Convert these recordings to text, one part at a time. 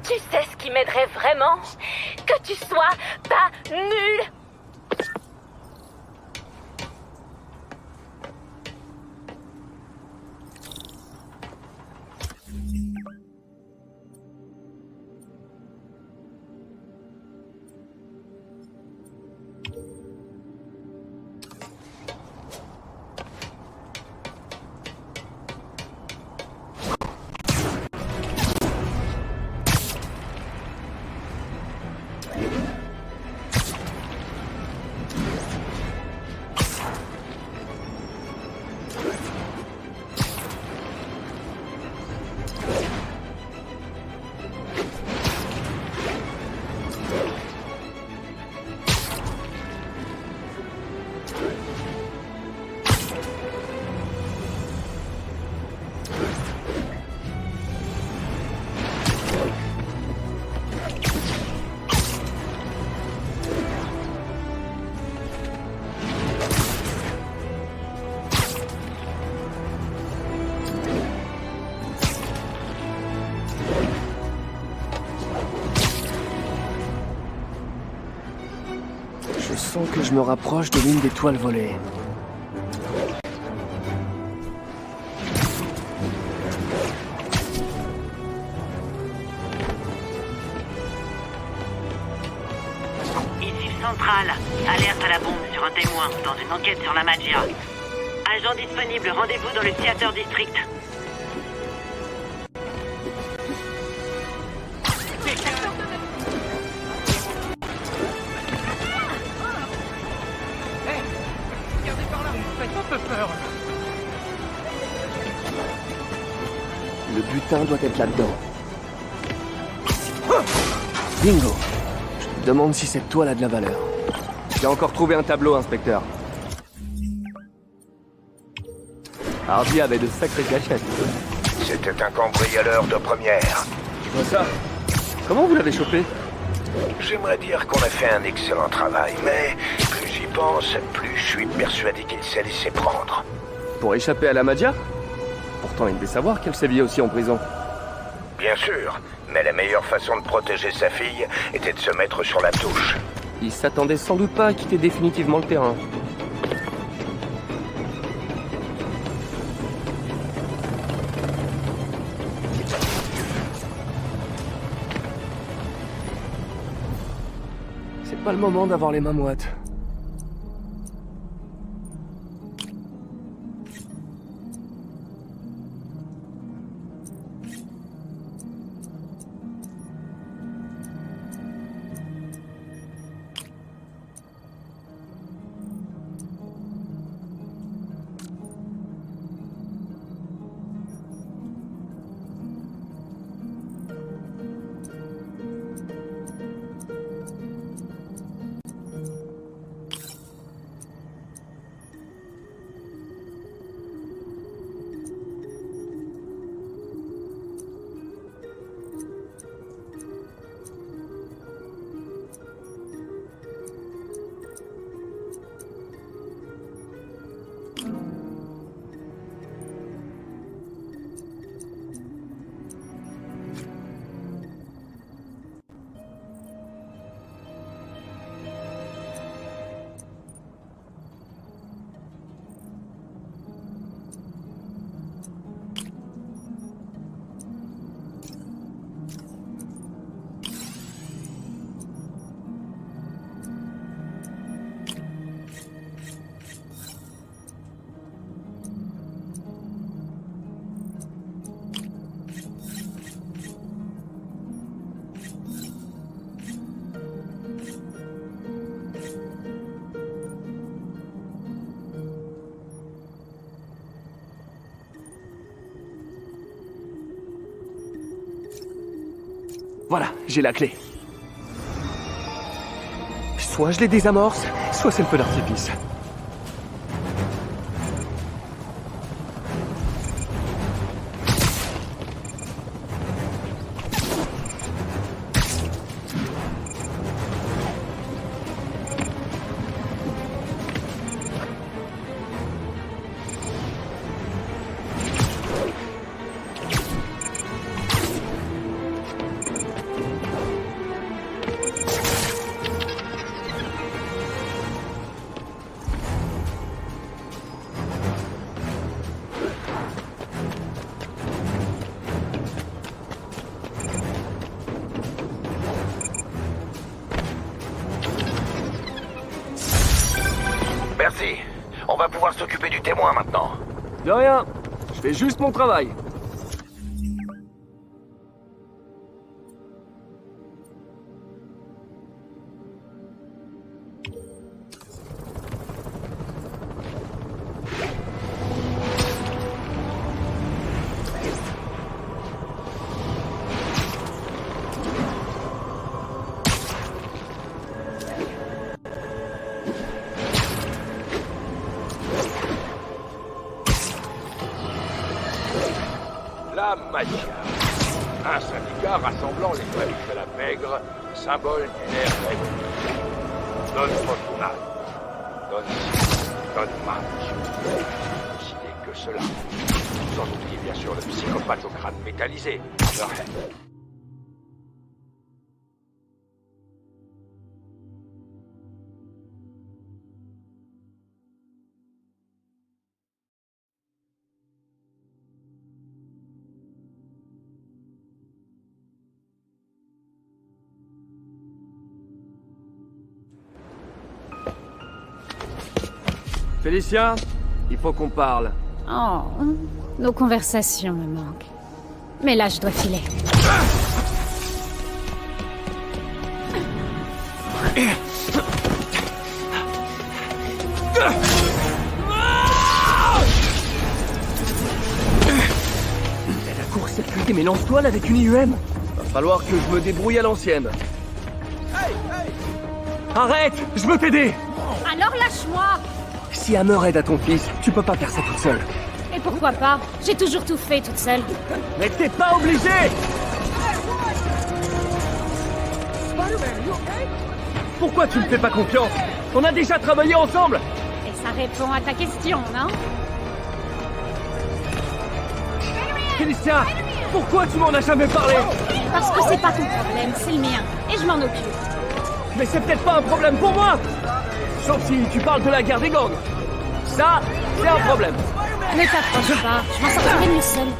Tu sais ce qui m'aiderait vraiment? Que tu sois pas nul! Je sens que je me rapproche de l'une des toiles volées. Ici le central. Alerte à la bombe sur un témoin dans une enquête sur la Magia. Agent disponible, rendez-vous dans le Theater District. Le butin doit être là-dedans. Bingo! Je me demande si cette toile a de la valeur. J'ai encore trouvé un tableau, inspecteur. Hardy avait de sacrées gâchettes. C'était un cambrioleur de première. Tu vois ça? Comment vous l'avez chopé? J'aimerais dire qu'on a fait un excellent travail, mais plus j'y pense, plus je suis persuadé qu'il s'est laissé prendre. Pour échapper à la Magia? Pourtant, il devait savoir qu'elle sévillait aussi en prison. Bien sûr, mais la meilleure façon de protéger sa fille était de se mettre sur la touche. Il s'attendait sans doute pas à quitter définitivement le terrain. C'est pas le moment d'avoir les mains moites. Voilà, j'ai la clé. Soit je les désamorce, soit c'est le feu d'artifice. Merci. On va pouvoir s'occuper du témoin maintenant. De rien. Je fais juste mon travail. La Magia. Un syndicat rassemblant les familles de la pègre, symbole d'une ère révolue. Donne fortuna. Donne marge. Aussi que cela. Sans oublier bien sûr le psychopathe au crâne métallisé. Hammerhead. Félicia, il faut qu'on parle. Oh, nos conversations me manquent. Mais là, je dois filer. Elle a court-circuité mes lance-toiles avec une IUM. Va falloir que je me débrouille à l'ancienne. Arrête! Je veux t'aider! Alors lâche-moi! Si Hammerhead a ton fils, tu peux pas faire ça toute seule. Et pourquoi pas? J'ai toujours tout fait toute seule. Mais t'es pas obligé! Pourquoi tu me fais pas confiance? On a déjà travaillé ensemble! Et ça répond à ta question, non? Félicia, pourquoi tu m'en as jamais parlé? Parce que c'est pas ton problème, c'est le mien. Et je m'en occupe. Mais c'est peut-être pas un problème pour moi! Sauf si tu parles de la guerre des gangs. Ça, c'est un problème. Ne t'approche pas, je m'en sortirai mieux seule.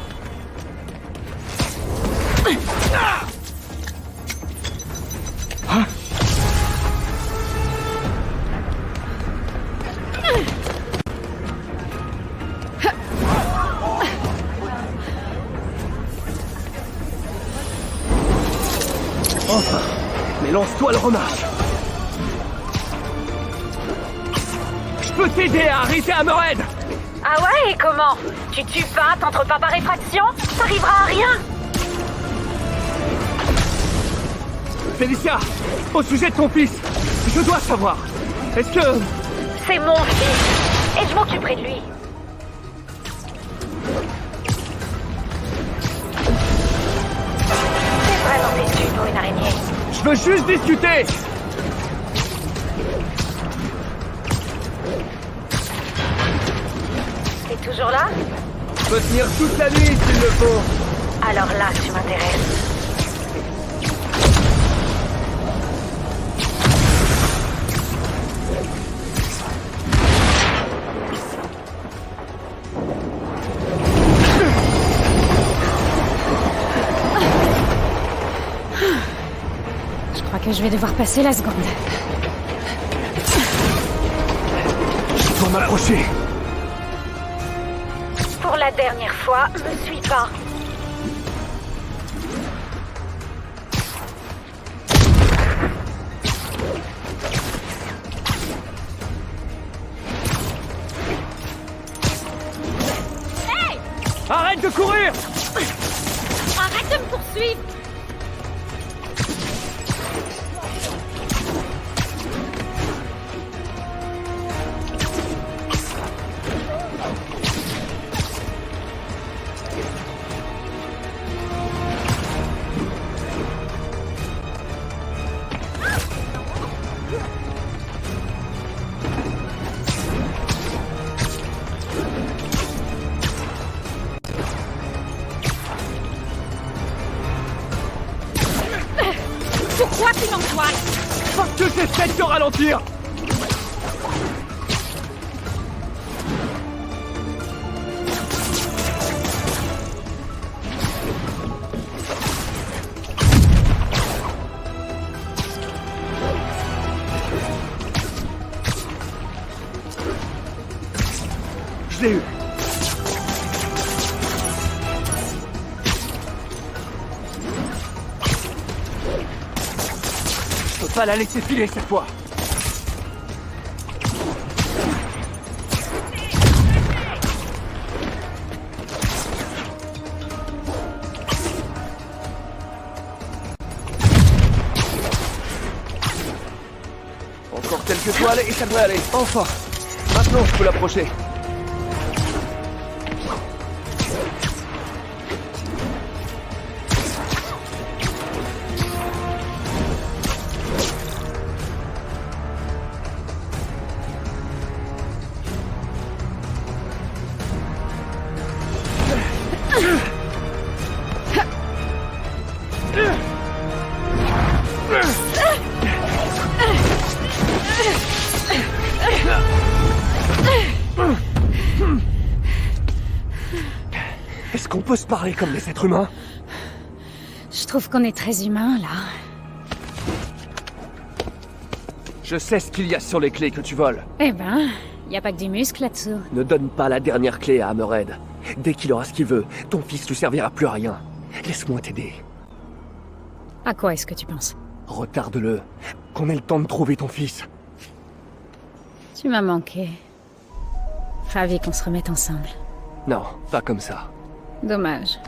Enfin, mais lance-toile remarche. Je peux t'aider à arrêter Hammerhead. Ah ouais, et comment? Tu tues pas, t'entres pas par effraction? T'arriveras à rien! Félicia, au sujet de ton fils, je dois savoir. Est-ce que... C'est mon fils, et je m'occuperai de lui. C'est vraiment têtu pour une araignée. Je veux juste discuter. T'es toujours là? Je peux tenir toute la nuit s'il le faut. Alors là, tu m'intéresses. Je crois que je vais devoir passer la seconde. Je dois m'approcher. Pour la dernière fois, me suis pas. Hey! Arrête de courir! Arrête de me poursuivre! Pourquoi tu m'angoisses? Parce que j'essaie de te ralentir. Je l'ai eu. Je peux pas la laisser filer cette fois. Encore quelques toiles et ça devrait aller. Enfin. Maintenant, je peux l'approcher. Est-ce qu'on peut se parler comme des êtres humains? Je trouve qu'on est très humain, là. Je sais ce qu'il y a sur les clés que tu voles. Eh ben, y a pas que du muscle là-dessous. Ne donne pas la dernière clé à Hammerhead. Dès qu'il aura ce qu'il veut, ton fils lui servira plus à rien. Laisse-moi t'aider. À quoi est-ce que tu penses? Retarde-le. Qu'on ait le temps de trouver ton fils. Tu m'as manqué. Ravi qu'on se remette ensemble. Non, pas comme ça. Dommage.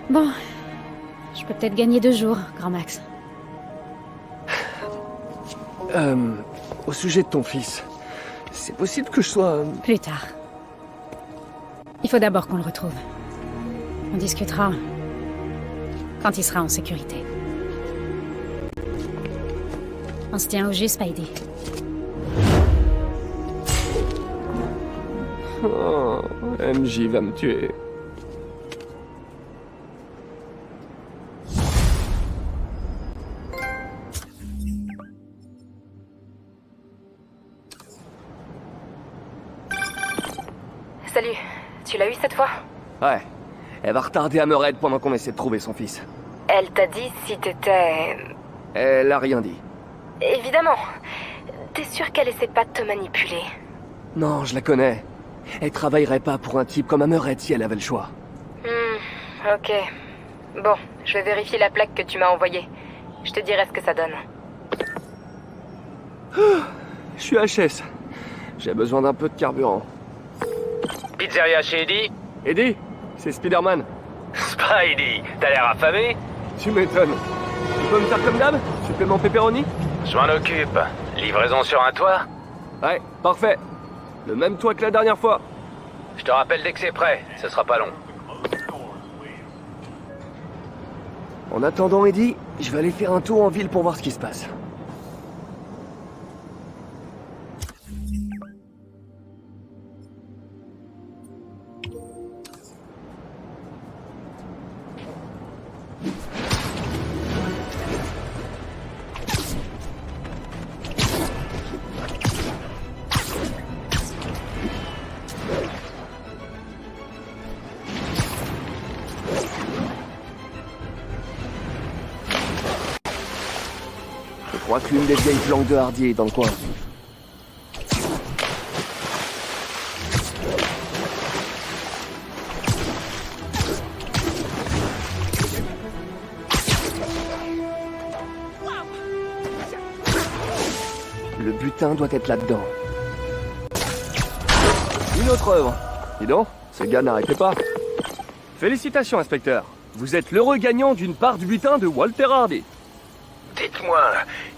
Bon, je peux peut-être gagner 2 jours, Grand Max. Au sujet de ton fils, c'est possible que je sois... Plus tard. Il faut d'abord qu'on le retrouve. On discutera quand il sera en sécurité. On se tient au jus, Spidey. Oh, MJ va me tuer. Salut, tu l'as eu cette fois? Ouais, elle va retarder Hammerhead pendant qu'on essaie de trouver son fils. Elle t'a dit si t'étais... Elle a rien dit. Évidemment. T'es sûr qu'elle essaie pas de te manipuler? Non, je la connais. Elle travaillerait pas pour un type comme Hammerhead si elle avait le choix. Ok. Bon, je vais vérifier la plaque que tu m'as envoyée. Je te dirai ce que ça donne. Je suis HS. J'ai besoin d'un peu de carburant. Pizzeria chez Eddie? Eddie, c'est Spider-Man. Spidey, t'as l'air affamé? Tu m'étonnes. Tu peux me faire comme d'hab? Supplément pepperoni? Je m'en occupe. Livraison sur un toit? Ouais, parfait. Le même toit que la dernière fois. Je te rappelle dès que c'est prêt, ce sera pas long. En attendant, Eddie, je vais aller faire un tour en ville pour voir ce qui se passe. Je crois qu'une des vieilles planques de Hardy est dans le coin. Le butin doit être là-dedans. Une autre œuvre. Dis donc, ce gars n'arrêtait pas. Félicitations, inspecteur. Vous êtes l'heureux gagnant d'une part du butin de Walter Hardy. Dites-moi,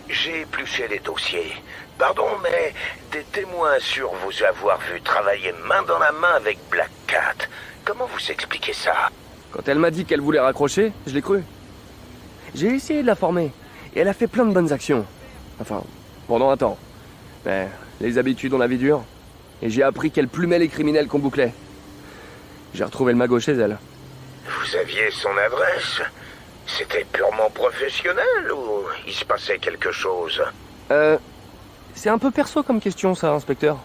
j'ai épluché les dossiers. Pardon, mais des témoins assurent vous avoir vu travailler main dans la main avec Black Cat. Comment vous expliquez ça? Quand elle m'a dit qu'elle voulait raccrocher, je l'ai cru. J'ai essayé de la former, et elle a fait plein de bonnes actions. Enfin, pendant un temps. Mais les habitudes ont la vie dure, et j'ai appris qu'elle plumait les criminels qu'on bouclait. J'ai retrouvé le magot chez elle. Vous aviez son adresse? C'était purement professionnel ou il se passait quelque chose? C'est un peu perso comme question, ça, inspecteur.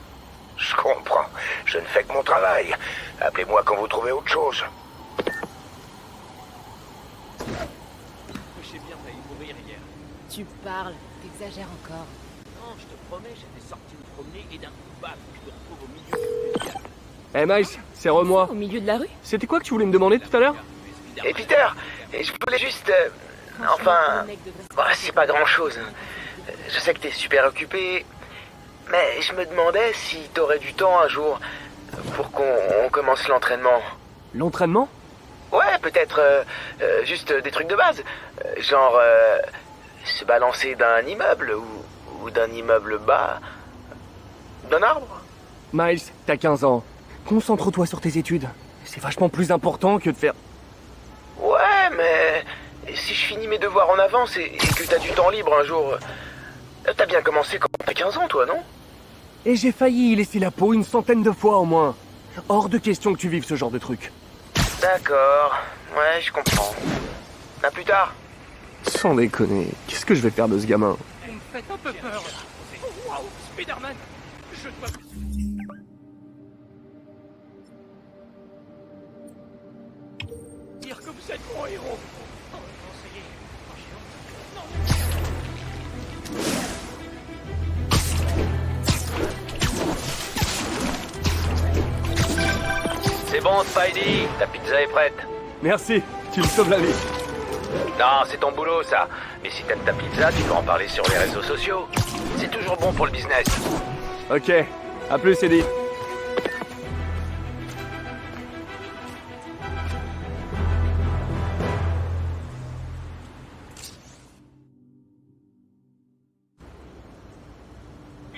Je comprends. Je ne fais que mon travail. Appelez-moi quand vous trouvez autre chose. Tu parles, t'exagères encore. je te promets, j'étais sorti me promener et d'un coup, bam, je me retrouve au milieu du festival. Eh Miles, c'est re-moi. Au milieu de la rue? C'était quoi que tu voulais me demander tout à l'heure? Et Peter, je voulais juste... enfin... c'est pas grand-chose. Je sais que t'es super occupé, mais je me demandais si t'aurais du temps un jour pour qu'on commence l'entraînement. L'entraînement? Ouais, peut-être juste des trucs de base. Genre se balancer d'un immeuble ou d'un immeuble bas. D'un arbre. Miles, t'as 15 ans. Concentre-toi sur tes études. C'est vachement plus important que de faire... Ouais, mais si je finis mes devoirs en avance et que t'as du temps libre un jour... T'as bien commencé quand t'as 15 ans, toi, non? Et j'ai failli y laisser la peau une centaine de fois au moins. Hors de question que tu vives ce genre de truc. D'accord. Ouais, je comprends. À plus tard. Sans déconner, qu'est-ce que je vais faire de ce gamin? Vous me faites un peu peur, là. Waouh, Spider-Man, je dois... dire que vous êtes mon héros. Oh, non, ça y est. Oh, j'ai honte. C'est bon, Spidey, ta pizza est prête. Merci, tu me sauves la vie. Non, c'est ton boulot, ça. Mais si t'aimes ta pizza, tu peux en parler sur les réseaux sociaux. C'est toujours bon pour le business. Ok, à plus Eddie.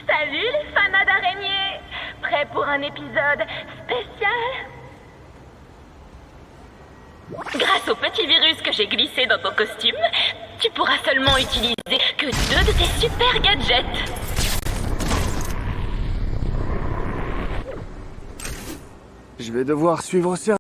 Salut les fanas d'araignées! Prêts pour un épisode spécial? Grâce au petit virus que j'ai glissé dans ton costume, tu pourras seulement utiliser que 2 de tes super gadgets. Je vais devoir suivre ça.